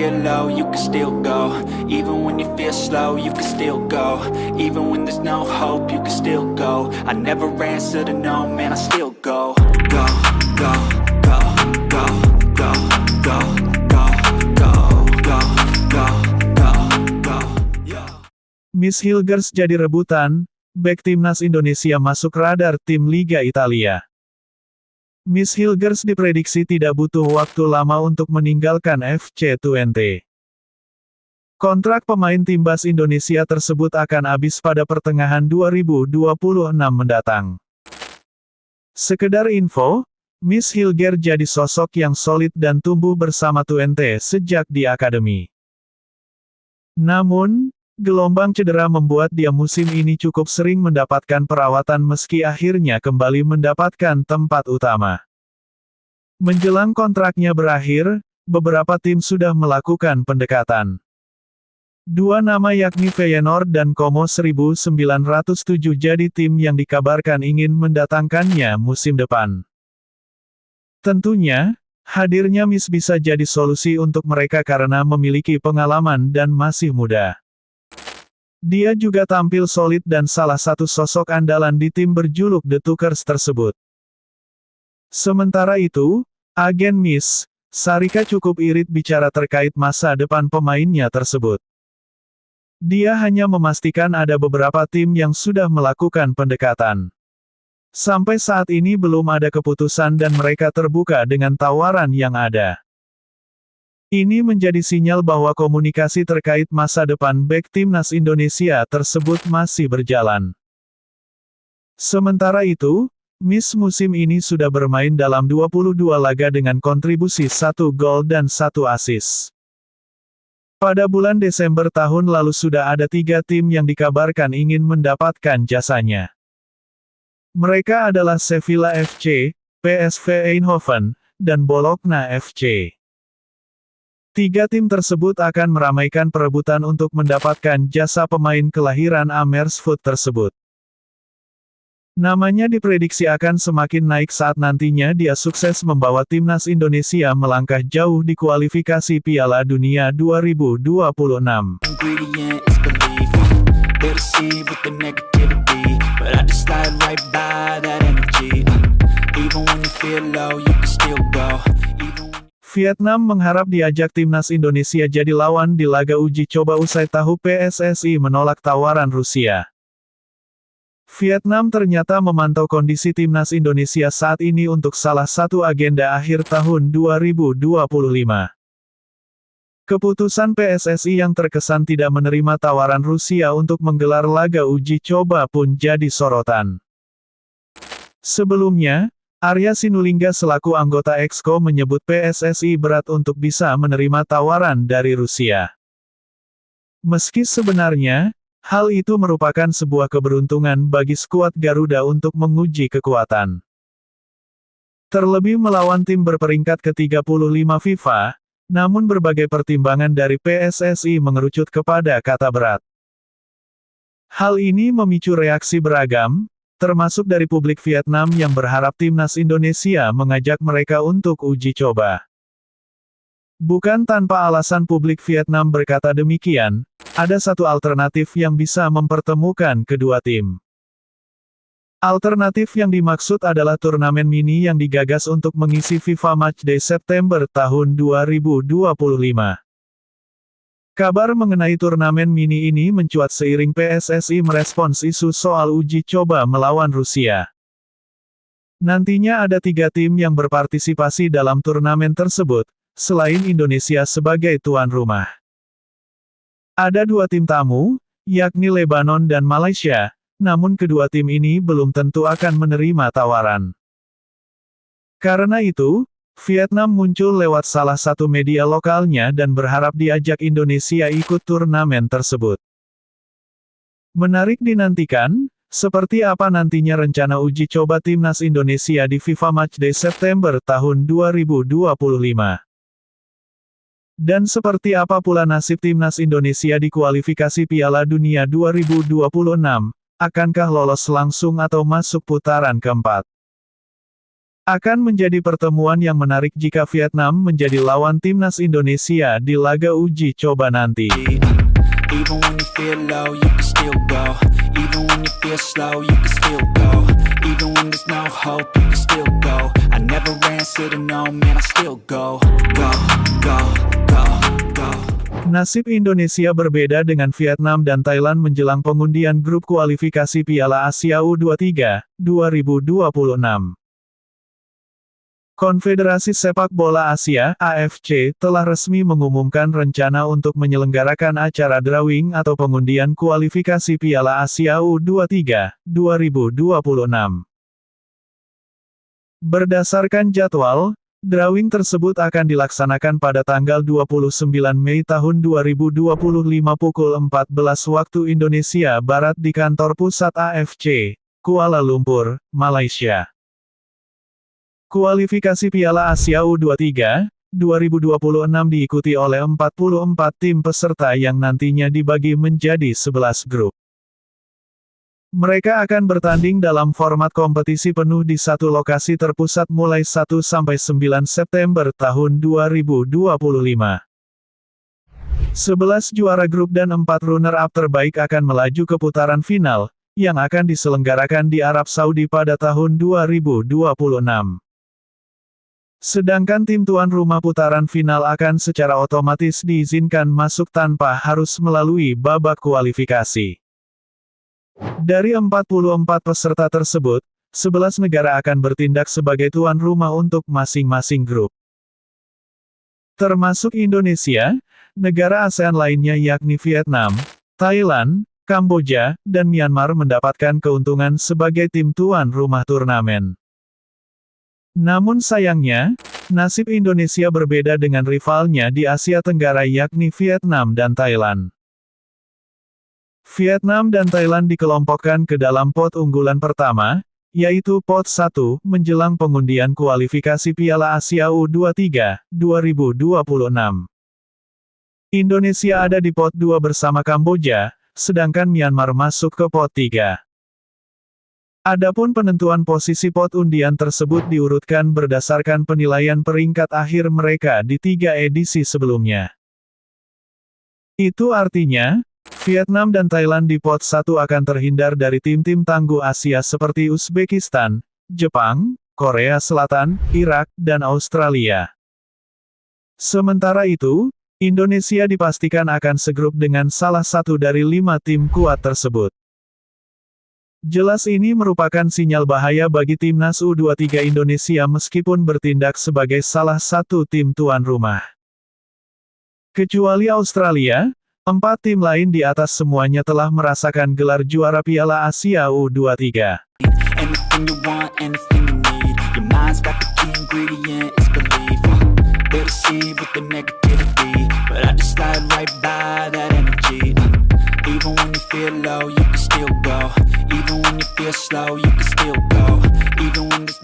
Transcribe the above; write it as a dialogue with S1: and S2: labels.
S1: feel low, you can still go. Even when you feel slow, you can still go. Even when there's no hope, you can still go. I never answer to no, man, I still go. Go, go, go, go, go, go, go, go, go, go, go, go, yo.
S2: Miss Hilgers jadi rebutan, bek timnas Indonesia masuk radar tim Liga Italia. Miss Hilgers diprediksi tidak butuh waktu lama untuk meninggalkan FC Twente. Kontrak pemain Timbas Indonesia tersebut akan habis pada pertengahan 2026 mendatang. Sekedar info, Miss Hilgers jadi sosok yang solid dan tumbuh bersama Twente sejak di akademi. Namun, gelombang cedera membuat dia musim ini cukup sering mendapatkan perawatan meski akhirnya kembali mendapatkan tempat utama. Menjelang kontraknya berakhir, beberapa tim sudah melakukan pendekatan. Dua nama yakni Feyenoord dan Como 1907 jadi tim yang dikabarkan ingin mendatangkannya musim depan. Tentunya, hadirnya Miss bisa jadi solusi untuk mereka karena memiliki pengalaman dan masih muda. Dia juga tampil solid dan salah satu sosok andalan di tim berjuluk The Tukers tersebut. Sementara itu, agen Miss, Sarika cukup irit bicara terkait masa depan pemainnya tersebut. Dia hanya memastikan ada beberapa tim yang sudah melakukan pendekatan. Sampai saat ini belum ada keputusan dan mereka terbuka dengan tawaran yang ada. Ini menjadi sinyal bahwa komunikasi terkait masa depan bek timnas Indonesia tersebut masih berjalan. Sementara itu, Miss musim ini sudah bermain dalam 22 laga dengan kontribusi 1 gol dan 1 assist. Pada bulan Desember tahun lalu sudah ada 3 tim yang dikabarkan ingin mendapatkan jasanya. Mereka adalah Sevilla FC, PSV Eindhoven, dan Bologna FC. 3 tim tersebut akan meramaikan perebutan untuk mendapatkan jasa pemain kelahiran Amersfoort tersebut. Namanya diprediksi akan semakin naik saat nantinya dia sukses membawa timnas Indonesia melangkah jauh di kualifikasi Piala Dunia 2026.
S1: Ingredient is belief. They deceive with the negativity, but I just slide right by that energy. Even when you feel low, you can still go.
S2: Vietnam mengharap diajak timnas Indonesia jadi lawan di laga uji coba usai tahu PSSI menolak tawaran Rusia. Vietnam ternyata memantau kondisi timnas Indonesia saat ini untuk salah satu agenda akhir tahun 2025. Keputusan PSSI yang terkesan tidak menerima tawaran Rusia untuk menggelar laga uji coba pun jadi sorotan. Sebelumnya, Arya Sinulinga selaku anggota Exco menyebut PSSI berat untuk bisa menerima tawaran dari Rusia. Meski sebenarnya, hal itu merupakan sebuah keberuntungan bagi skuad Garuda untuk menguji kekuatan. Terlebih melawan tim berperingkat ke-35 FIFA, namun berbagai pertimbangan dari PSSI mengerucut kepada kata berat. Hal ini memicu reaksi beragam, termasuk dari publik Vietnam yang berharap timnas Indonesia mengajak mereka untuk uji coba. Bukan tanpa alasan publik Vietnam berkata demikian, ada satu alternatif yang bisa mempertemukan kedua tim. Alternatif yang dimaksud adalah turnamen mini yang digagas untuk mengisi FIFA Matchday September tahun 2025. Kabar mengenai turnamen mini ini mencuat seiring PSSI merespons isu soal uji coba melawan Rusia. Nantinya ada 3 tim yang berpartisipasi dalam turnamen tersebut, selain Indonesia sebagai tuan rumah. Ada 2 tim tamu, yakni Lebanon dan Malaysia, namun kedua tim ini belum tentu akan menerima tawaran. Karena itu, Vietnam muncul lewat salah satu media lokalnya dan berharap diajak Indonesia ikut turnamen tersebut. Menarik dinantikan, seperti apa nantinya rencana uji coba timnas Indonesia di FIFA Matchday September tahun 2025. Dan seperti apa pula nasib timnas Indonesia di kualifikasi Piala Dunia 2026, akankah lolos langsung atau masuk putaran keempat? Akan menjadi pertemuan yang menarik jika Vietnam menjadi lawan timnas Indonesia di laga uji coba nanti.
S1: Even when you feel low, you can still go. Even when you feel slow, you can still go. Even when there's no hope, you can still go. I never answer to no, man, I still go. Go, go, go, go.
S2: Nasib Indonesia berbeda dengan Vietnam dan Thailand menjelang pengundian grup kualifikasi Piala Asia U23, 2026. Konfederasi Sepak Bola Asia (AFC) telah resmi mengumumkan rencana untuk menyelenggarakan acara drawing atau pengundian kualifikasi Piala Asia U23, 2026. Berdasarkan jadwal, drawing tersebut akan dilaksanakan pada tanggal 29 Mei tahun 2025 pukul 14 waktu Indonesia Barat di kantor pusat AFC, Kuala Lumpur, Malaysia. Kualifikasi Piala Asia U23, 2026 diikuti oleh 44 tim peserta yang nantinya dibagi menjadi 11 grup. Mereka akan bertanding dalam format kompetisi penuh di satu lokasi terpusat mulai 1-9 September tahun 2025. 11 juara grup dan 4 runner-up terbaik akan melaju ke putaran final, yang akan diselenggarakan di Arab Saudi pada tahun 2026. Sedangkan tim tuan rumah putaran final akan secara otomatis diizinkan masuk tanpa harus melalui babak kualifikasi. Dari 44 peserta tersebut, 11 negara akan bertindak sebagai tuan rumah untuk masing-masing grup. Termasuk Indonesia, negara ASEAN lainnya yakni Vietnam, Thailand, Kamboja, dan Myanmar mendapatkan keuntungan sebagai tim tuan rumah turnamen. Namun sayangnya, nasib Indonesia berbeda dengan rivalnya di Asia Tenggara yakni Vietnam dan Thailand. Vietnam dan Thailand dikelompokkan ke dalam pot unggulan pertama, yaitu pot 1, menjelang pengundian kualifikasi Piala Asia U23, 2026. Indonesia ada di pot 2 bersama Kamboja, sedangkan Myanmar masuk ke pot 3. Adapun penentuan posisi pot undian tersebut diurutkan berdasarkan penilaian peringkat akhir mereka di 3 edisi sebelumnya. Itu artinya, Vietnam dan Thailand di pot 1 akan terhindar dari tim-tim tangguh Asia seperti Uzbekistan, Jepang, Korea Selatan, Irak, dan Australia. Sementara itu, Indonesia dipastikan akan segrup dengan salah satu dari 5 tim kuat tersebut. Jelas ini merupakan sinyal bahaya bagi timnas U23 Indonesia meskipun bertindak sebagai salah satu tim tuan rumah. Kecuali Australia, 4 tim lain di atas semuanya telah merasakan gelar juara Piala Asia U23.
S1: Anything you want, anything you need. Your mind's got the key ingredient, it's belief. They deceive with the negativity, but I just slide right by that energy. Even when you feel low, you can still go. Even when you feel slow, you can still go. Even when there's